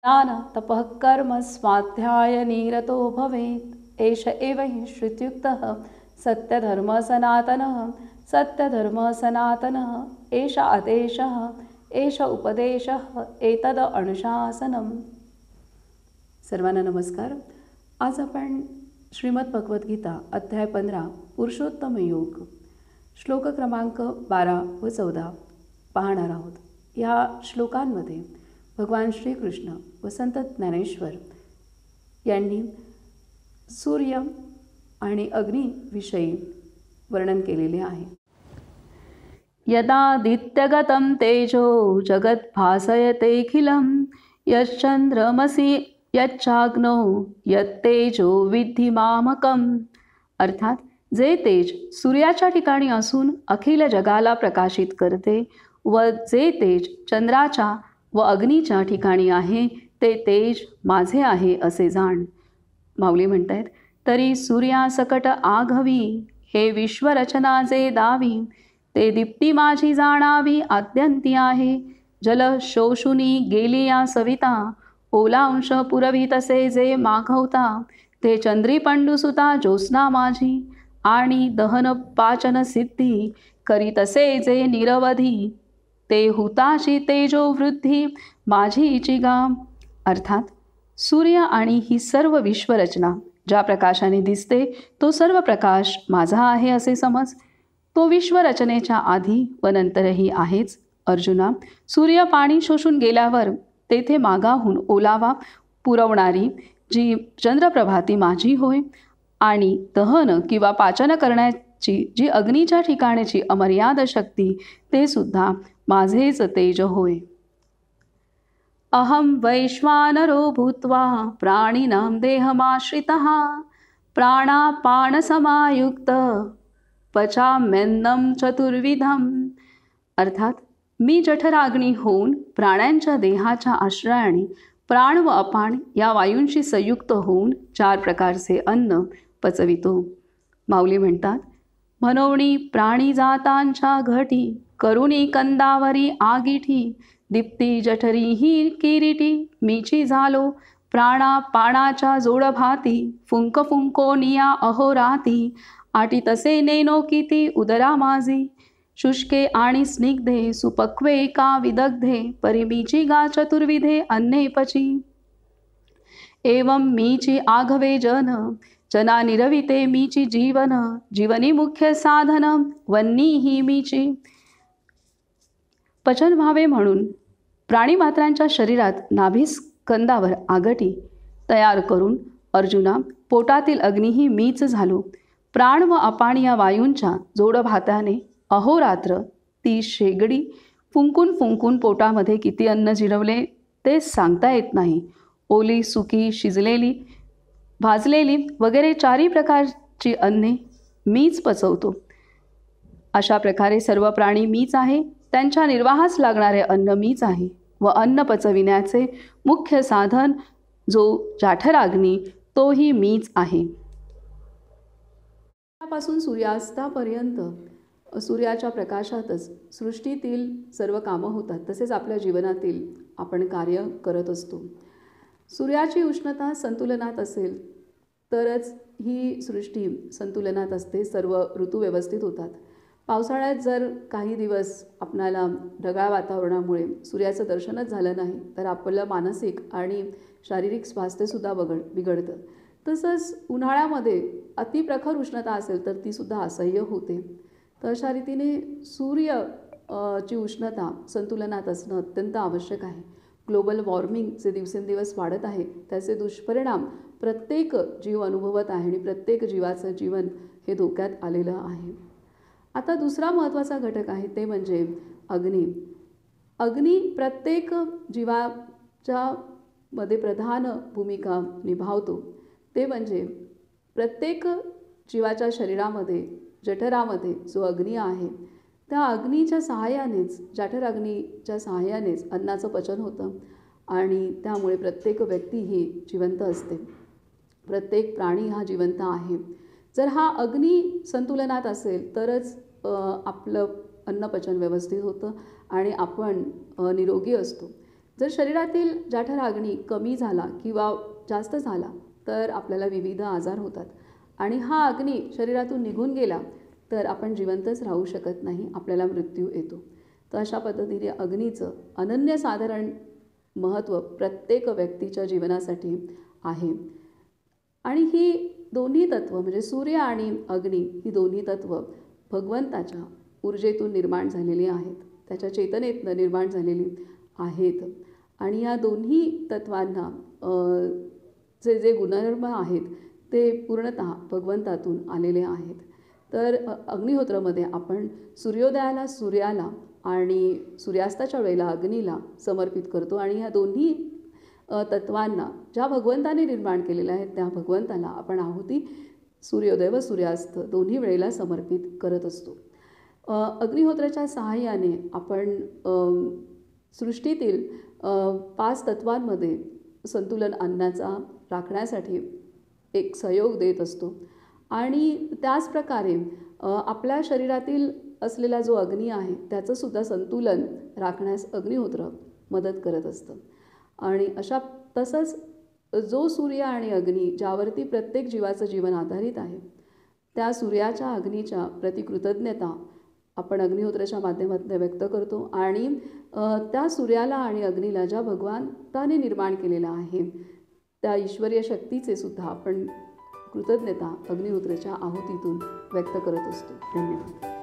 ज्ञान तपः कर्म स्वाध्याय निरतो भवेत् एष एव हि श्रुत्युक्तः सत्यधर्मसनातनः सत्यधर्मसनातनः एष आदेशः एष उपदेशः एतद अनुशासनम्। सर्वांना नमस्कार। आज आपण श्रीमद भगवद्गीता अध्याय 15 पुरुषोत्तम योग श्लोक क्रमांक 12 व 14 पाहणार आहोत। या श्लोकांमध्ये भगवान श्रीकृष्ण व संत ज्ञानेश्वर यांनी सूर्य आणि अग्नीविषयी वर्णन केलेले आहे। यदादित्यगतं तेजो जगद्भासयतेऽखिलं यश्चंद्रमसि यच्चाग्नो यत्तेजो विद्धि मामकम्। अर्थात जे तेज सूर्याच्या ठिकाणी असून अखिल जगाला प्रकाशित करते व जे तेज चंद्राच्या व अग्नीच्या ठिकाणी आहे ते तेज माझे आहे असे जाण। माऊली म्हणतायत, तरी सूर्यासकट आघवी हे विश्वरचना जे दावी ते दीप्ती माझी जाणावी आद्यंती आहे। जल शोषुनी गेली या सविता ओलांश पुरवी तसे जे मागवता ते चंद्री पंडुसुता ज्योत्स्ना माझी आणि दहन पाचन सिद्धी करी तसे जे निरवधी ते हुताशी तेजो वृद्धी माझीची गा। अर्थात सूर्य आणि ही सर्व विश्वरचना ज्या प्रकाशाने दिसते तो सर्व प्रकाश माझा आहे असे समज। तो विश्वरचनेच्या आधी व नंतरही आहेच। अर्जुना, सूर्य पाणी शोषून गेल्यावर तेथे मागाहून ओलावा पुरवणारी जी चंद्रप्रभा ती माझी होय आणि दहन किंवा पाचन करण्याची जी अग्नीच्या ठिकाणची अमर्याद शक्ती ते सुद्धा माझेच तेज होय। अहम वैश्वानरो भूत्वा प्राणिनां देहमाश्रितः प्राणापानसमायुक्त पचाम्यन्नं चतुर्विधम्। अर्थात मी जठराग्नी होऊन प्राण्यांच्या देहाच्या आश्रयाने प्राण व अपान या वायूंशी संयुक्त होऊन 4 प्रकारचे अन्न पचवितो। माऊली म्हणतात, मनोणी प्राणी जातांच्या घटी करुणी कंदावरी आगिठी दीप्ती जठरी ही किरीटी मीची झालो प्राणा पाणाच्या जोडभाती फुंक फुंकोनिया अहोराती आटी तसे नेनो किती उदरा माझी शुष्के आणि स्निग्धे सुपक्वे का विदग्धे परिमीची गा चतुर्विधे अन्ने पची। एवं मीची आघवे जना निरविते मीची जीवन जीवनी मुख्य साधन वन्नी ही मीची। पचन व्हावे म्हणून प्राणीमात्रांच्या शरीरात नाभिस्कंदावर आगटी तयार करून अर्जुना पोटातील अग्नीही मीच झालो। प्राण व अपान या वायूंच्या जोडभाताने अहोरात्र ती शेगडी फुंकून फुंकून पोटामध्ये किती अन्न जिरवले ते सांगता येत नाही। ओली सुकी शिजलेली भाजलेली वगैरे 4 प्रकारची अन्ने मीच पचवतो। अशा प्रकारे सर्व प्राणी मीच आहे, त्यांच्या निर्वाहास लागणारे अन्न मीच आहे व अन्न पचविण्याचे मुख्य साधन जो जाठराग्नी तोही मीच आहे। पासून सूर्यास्तापर्यंत सूर्याच्या प्रकाशातच सृष्टीतील सर्व कामं होतात। तसेच आपल्या जीवनातील आपण कार्य करत असतो। सूर्याची उष्णता संतुलनात असेल तरच ही सृष्टी संतुलनात असते, सर्व ऋतू व्यवस्थित होतात। पावसाळ्यात जर काही दिवस आपणाला ढगाळ वातावरणामुळे सूर्याचं दर्शनच झालं नाही तर आपलं मानसिक आणि शारीरिक स्वास्थ्यसुद्धा बिघडतं। तसंच उन्हाळ्यामध्ये अतिप्रखर उष्णता असेल तर तीसुद्धा असह्य होते। तर अशा रीतीने ची उष्णता संतुलनात असणं अत्यंत आवश्यक आहे। ग्लोबल वॉर्मिंग जे दिवसेंदिवस वाढत आहे त्याचे दुष्परिणाम प्रत्येक जीव अनुभवत आहे आणि प्रत्येक जीवाचं जीवन हे धोक्यात आलेलं आहे। आता दुसरा महत्त्वाचा घटक आहे ते म्हणजे अग्नी। अग्नी प्रत्येक जीवाच्या मध्ये प्रधान भूमिका निभावतो। ते म्हणजे प्रत्येक जीवाच्या शरीरामध्ये जठरामध्ये जो अग्नी आहे त्या अग्नीच्या सहाय्यानेच जाठराग्नीच्या सहाय्यानेच अन्नाचं पचन होतं आणि त्यामुळे प्रत्येक व्यक्ती ही जिवंत असते, प्रत्येक प्राणी हा जिवंत आहे। जर हा अग्नी संतुलनात असेल तरच आपलं अन्नपचन व्यवस्थित होतं आणि आपण निरोगी असतो। जर शरीरातील जठर अग्नी कमी झाला किंवा जास्त झाला तर आपल्याला विविध आजार होतात आणि हा अग्नी शरीरातून निघून गेला तर आपण जिवंतच राहू शकत नाही, आपल्याला मृत्यू येतो. तर अशा पद्धतीने अग्नीचं अनन्यसाधारण महत्त्व प्रत्येक व्यक्तीच्या जीवनासाठी आहे. आणि ही दोन्ही तत्त्व म्हणजे सूर्य आणि अग्नी ही दोन्ही तत्त्व भगवंताच्या ऊर्जेतून निर्माण झालेली आहेत, त्याच्या चेतनेतनं निर्माण झालेली आहेत. आणि या दोन्ही तत्त्वांना जे गुणधर्म आहेत ते पूर्णतः भगवंतातून आलेले आहेत. तर अग्निहोत्रामध्ये आपण सूर्योदयाला सूर्याला आणि सूर्यास्ताच्या वेळेला अग्नीला समर्पित करतो आणि ह्या दोन्ही तत्त्वांना ज्या भगवंताने निर्माण केलेल्या आहेत त्या भगवंताला आपण आहुती सूर्योदय व सूर्यास्त दोन्ही वेळेला समर्पित करत असतो. अग्निहोत्राच्या सहाय्याने आपण सृष्टीतील 5 तत्वांमध्ये संतुलन आणण्याचा राखण्यासाठी एक सहयोग देत असतो आणि त्याचप्रकारे आपल्या शरीरातील असलेला जो अग्नी आहे त्याचंसुद्धा संतुलन राखण्यास अग्निहोत्र मदत करत असतं. आणि तसंच जो सूर्य आणि अग्नी ज्यावरती प्रत्येक जीवाचं जीवन आधारित आहे त्या सूर्याच्या अग्नीच्या प्रति कृतज्ञता आपण अग्निहोत्राच्या माध्यमातून व्यक्त करतो आणि त्या सूर्याला आणि अग्नीला ज्या भगवंताने निर्माण केलेलं आहे त्या ईश्वरीय शक्तीचे सुद्धा आपण कृतज्ञता अग्निहोत्राच्या आहुतीतून व्यक्त करत असतो. धन्यवाद.